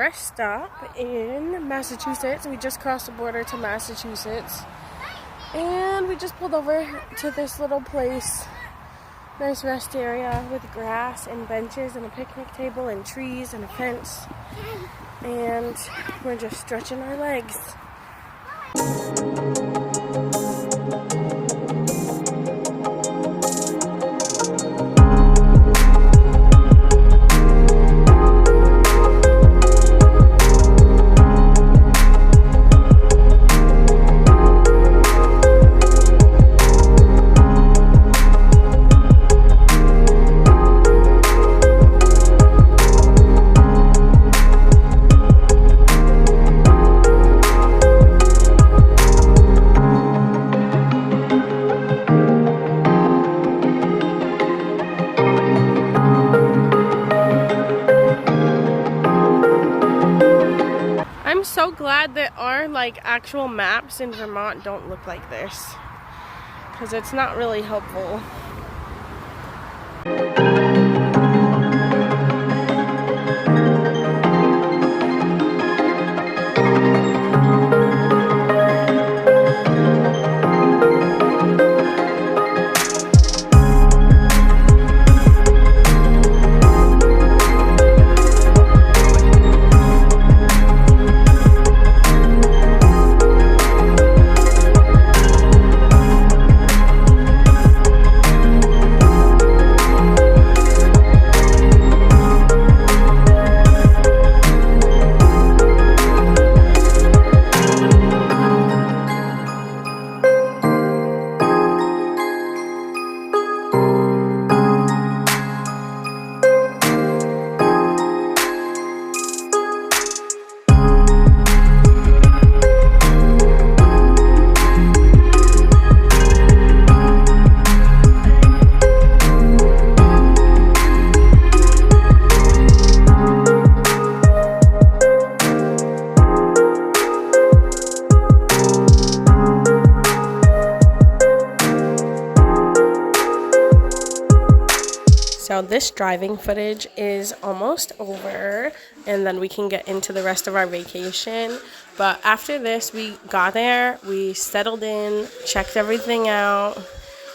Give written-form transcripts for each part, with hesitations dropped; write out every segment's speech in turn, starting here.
rest stop in Massachusetts. We just crossed the border to Massachusetts. And we just pulled over to this little place. Nice rest area with grass and benches and a picnic table and trees and a fence. And we're just stretching our legs. I'm so glad that our actual maps in Vermont don't look like this, because it's not really helpful. So this driving footage is almost over, and then we can get into the rest of our vacation. But after this, we got there, we settled in, checked everything out,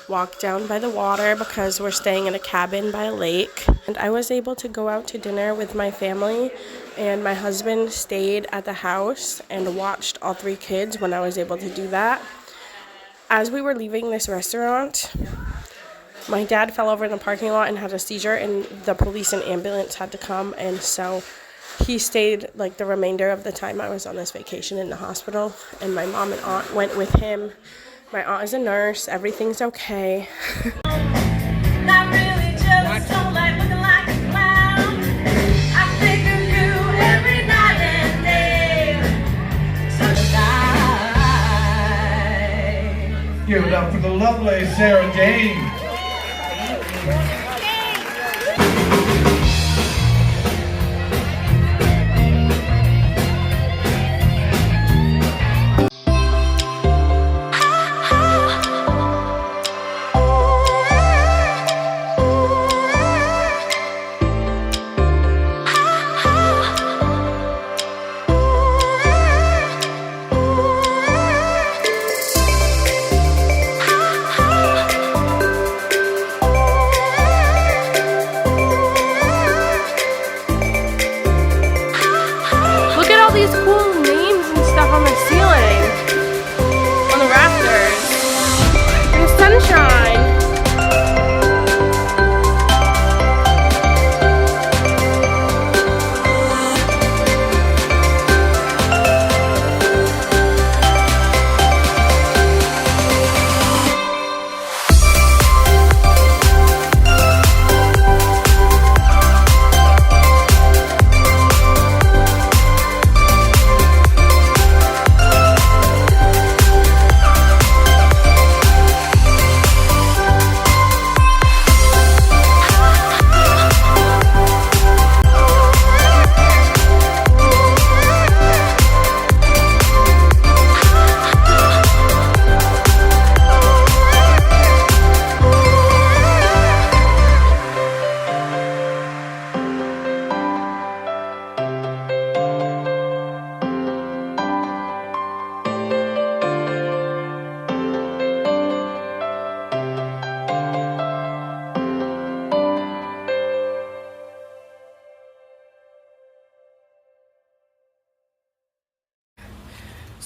walked down by the water because we're staying in a cabin by a lake. And I was able to go out to dinner with my family, and my husband stayed at the house and watched all 3 kids when I was able to do that. As we were leaving this restaurant, my dad fell over in the parking lot and had a seizure, and the police and ambulance had to come, and so he stayed the remainder of the time I was on this vacation in the hospital, and my mom and aunt went with him. My aunt is a nurse. Everything's okay. Not really jealous, don't like looking like a clown. I think of you every night and day. So I give it up for the lovely Sarah Jane.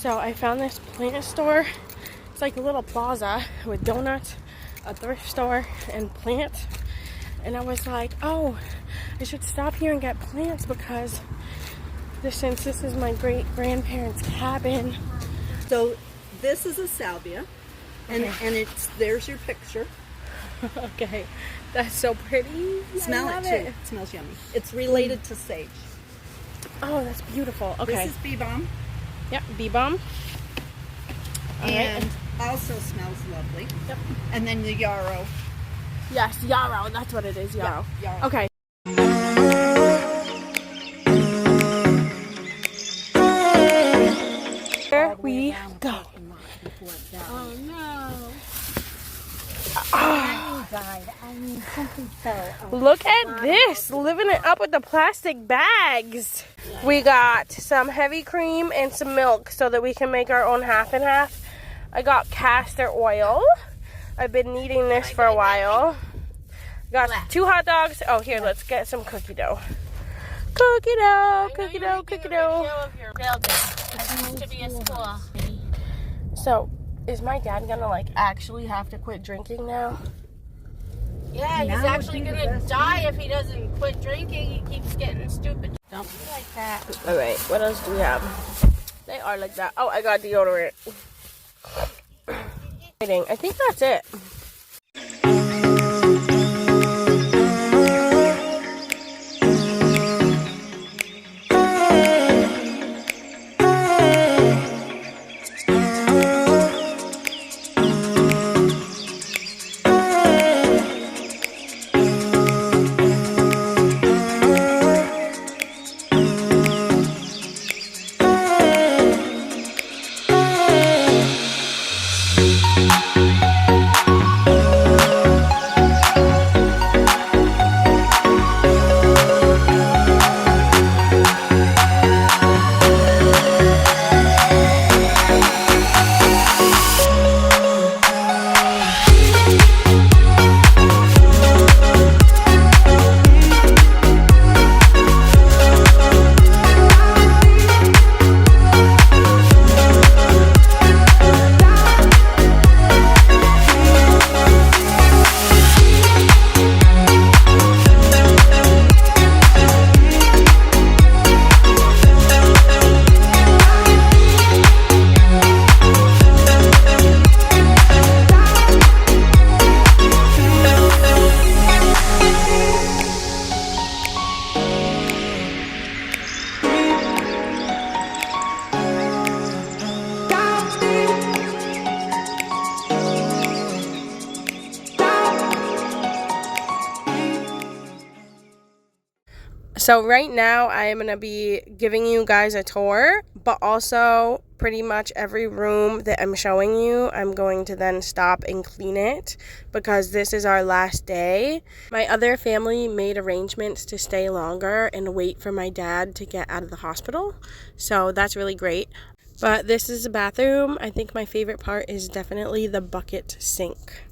So I found this plant store. It's like a little plaza with donuts, a thrift store, and plants. And I was like, oh, I should stop here and get plants because since this is my great-grandparents' cabin. So this is a salvia, and there's your picture. Okay, that's so pretty. Smell it too. It smells yummy. It's related to sage. Oh, that's beautiful. Okay. This is bee balm. Yep, bee balm. And also smells lovely. Yep. And then the yarrow. Yes, yarrow. That's what it is, yarrow. Yeah, yarrow. Okay. Here we go. Oh no. Look at this, living it up with the plastic bags. We got some heavy cream and some milk so that we can make our own half and half. I got castor oil. I've been needing this for a while. Got 2 hot dogs. Oh, here, let's get some cookie dough. Cookie dough, cookie dough, cookie dough. Used to be a school. So, is my dad gonna like actually have to quit drinking now? Yeah, he's actually gonna die if he doesn't quit drinking. He keeps getting stupid. Don't be like that. All right, what else do we have? They are like that. Oh, I got deodorant. I think that's it. So right now I am going to be giving you guys a tour, but also pretty much every room that I'm showing you, I'm going to then stop and clean it because this is our last day. My other family made arrangements to stay longer and wait for my dad to get out of the hospital. So that's really great. But this is the bathroom. I think my favorite part is definitely the bucket sink.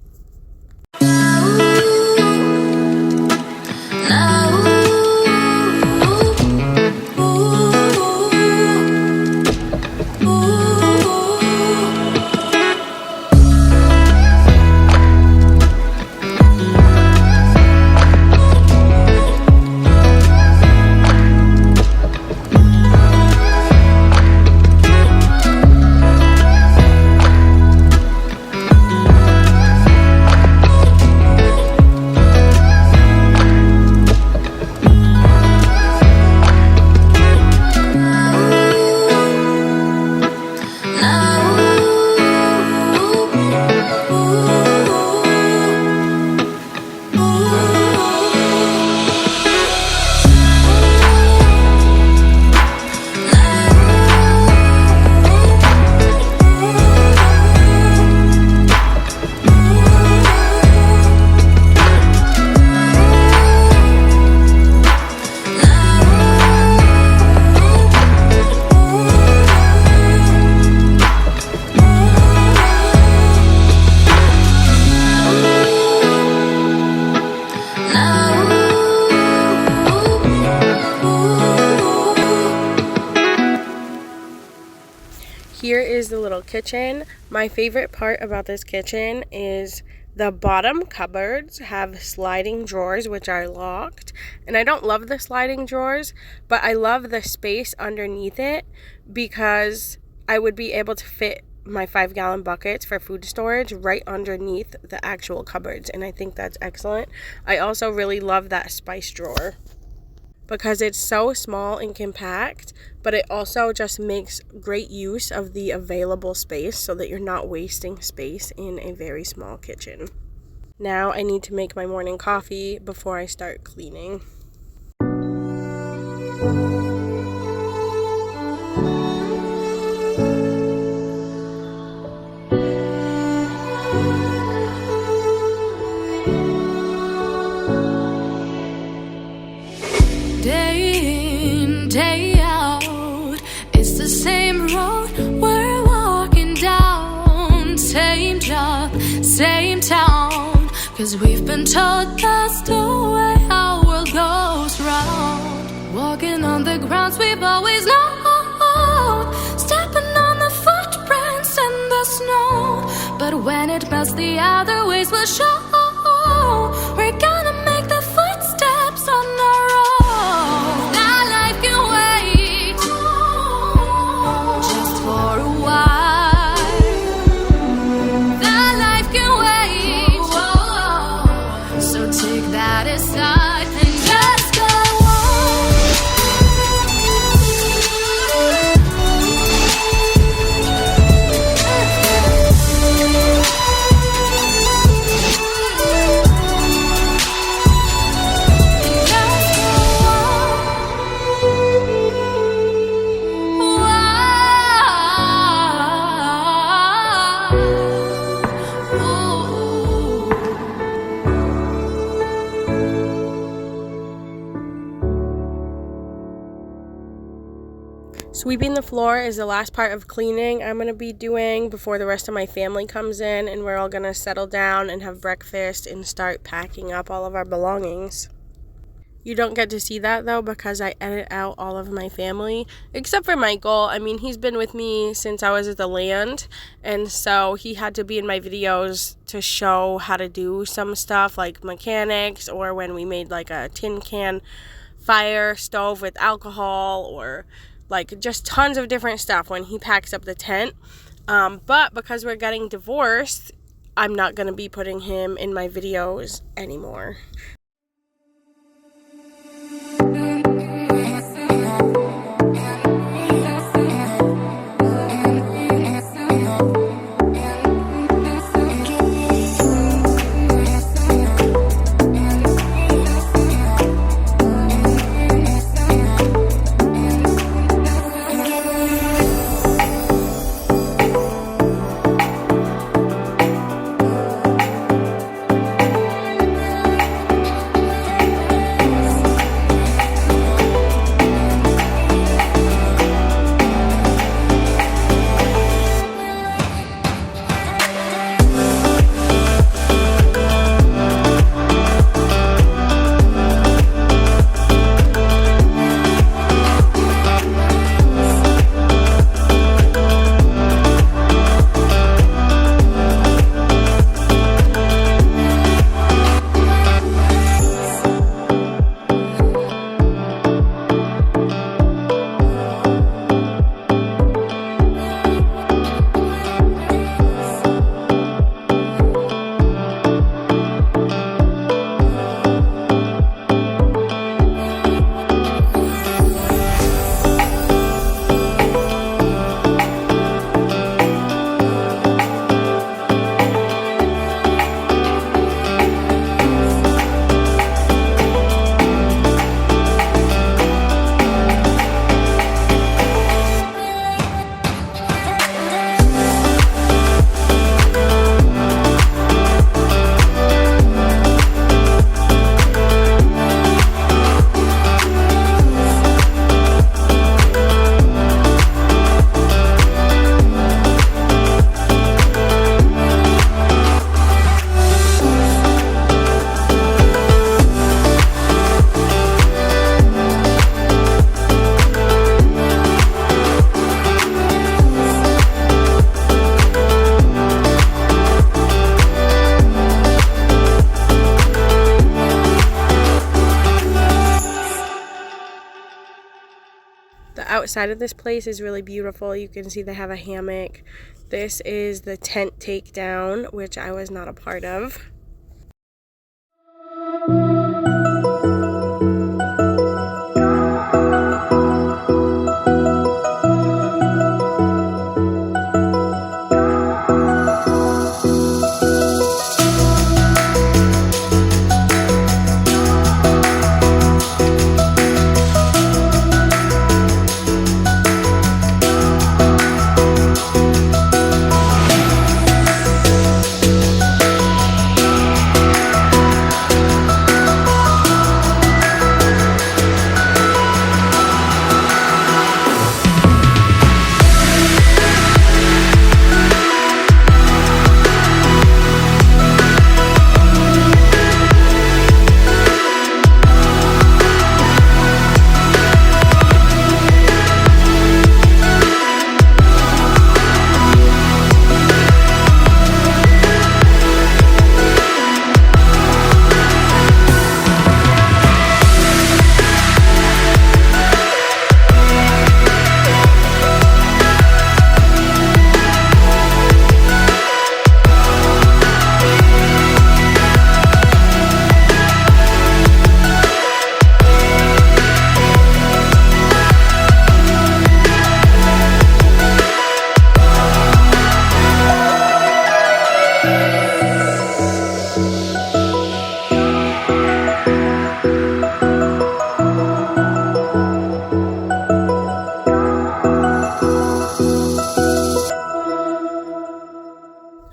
little kitchen. My favorite part about this kitchen is the bottom cupboards have sliding drawers which are locked, and I don't love the sliding drawers, but I love the space underneath it because I would be able to fit my 5-gallon buckets for food storage right underneath the actual cupboards, and I think that's excellent. I also really love that spice drawer because it's so small and compact, but it also just makes great use of the available space so that you're not wasting space in a very small kitchen. Now I need to make my morning coffee before I start cleaning. Day in, day out, it's the same road we're walking down. Same job, same town, 'cause we've been told that's the way our world goes round. Walking on the grounds we've always known, stepping on the footprints in the snow. But when it melts, the other ways will show. We're gonna make the footsteps on our own. That life can wait just for a while. That life can wait, so take that aside and just go Sweeping the floor is the last part of cleaning I'm going to be doing before the rest of my family comes in, and we're all going to settle down and have breakfast and start packing up all of our belongings. You don't get to see that though because I edit out all of my family, except for Michael. I mean, he's been with me since I was at the land, and so he had to be in my videos to show how to do some stuff like mechanics, or when we made like a tin can fire stove with alcohol, or like just tons of different stuff when he packs up the tent. But because we're getting divorced, I'm not going to be putting him in my videos anymore. outside of this place is really beautiful. You can see they have a hammock. This is the tent takedown, which I was not a part of.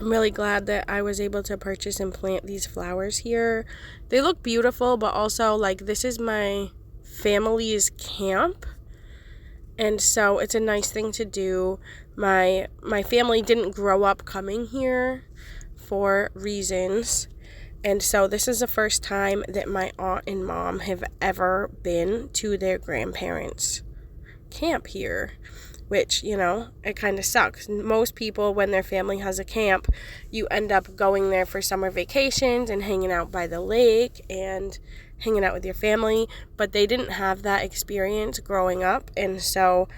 Really glad that I was able to purchase and plant these flowers here. They look beautiful, but also like this is my family's camp, and so it's a nice thing to do. My family didn't grow up coming here for reasons, and so this is the first time that my aunt and mom have ever been to their grandparents' camp here. Which, you know, it kind of sucks. Most people, when their family has a camp, you end up going there for summer vacations and hanging out by the lake and hanging out with your family. But they didn't have that experience growing up. And so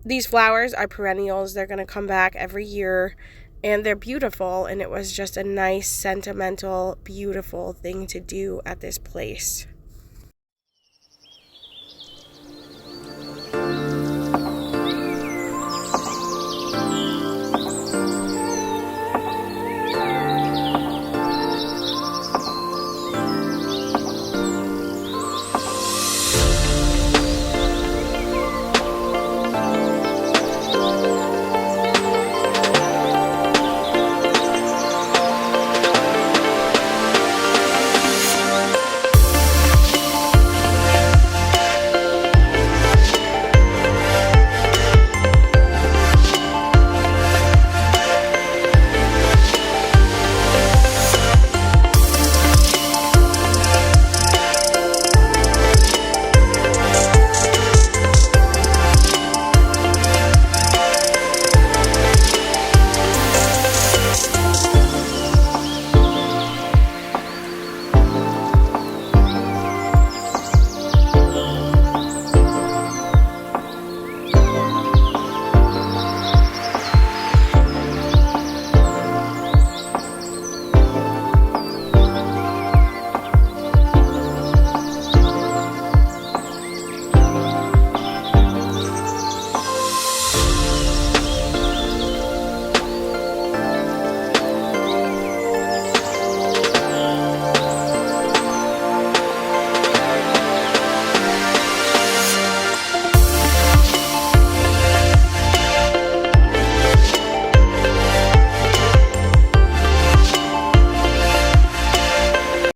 these flowers are perennials. They're going to come back every year. And they're beautiful. And it was just a nice, sentimental, beautiful thing to do at this place.